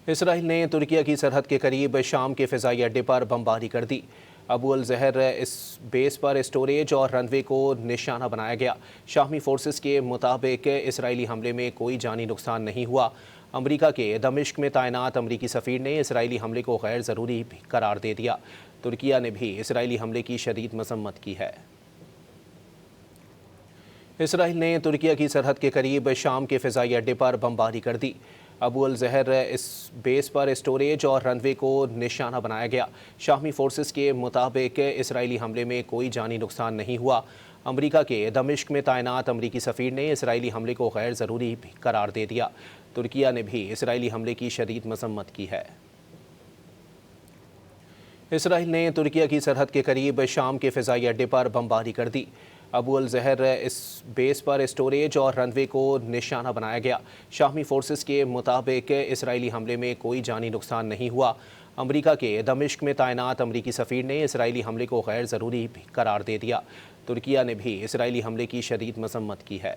اسرائیل نے ترکیہ کی سرحد کے قریب شام کے فضائی اڈے پر بمباری کر دی۔ ابو الظہر اس بیس پر اسٹوریج اور رن وے کو نشانہ بنایا گیا۔ شامی فورسز کے مطابق اسرائیلی حملے میں کوئی جانی نقصان نہیں ہوا۔ امریکہ کے دمشق میں تعینات امریکی سفیر نے اسرائیلی حملے کو غیر ضروری قرار دے دیا۔ ترکیہ نے بھی اسرائیلی حملے کی شدید مذمت کی ہے۔ اسرائیل نے ترکیہ کی سرحد کے قریب شام کے فضائی اڈے پر بمباری کر دی۔ ابو الظہر اس بیس پر اسٹوریج اور رن وے کو نشانہ بنایا گیا۔ شامی فورسز کے مطابق اسرائیلی حملے میں کوئی جانی نقصان نہیں ہوا۔ امریکہ کے دمشق میں تعینات امریکی سفیر نے اسرائیلی حملے کو غیر ضروری قرار دے دیا۔ ترکیہ نے بھی اسرائیلی حملے کی شدید مذمت کی ہے۔ اسرائیل نے ترکیہ کی سرحد کے قریب شام کے فضائی اڈے پر بمباری کر دی۔ ابو الظہر اس بیس پر اسٹوریج اور رن وے کو نشانہ بنایا گیا۔ شامی فورسز کے مطابق اسرائیلی حملے میں کوئی جانی نقصان نہیں ہوا۔ امریکہ کے دمشق میں تعینات امریکی سفیر نے اسرائیلی حملے کو غیر ضروری قرار دے دیا۔ ترکیہ نے بھی اسرائیلی حملے کی شدید مذمت کی ہے۔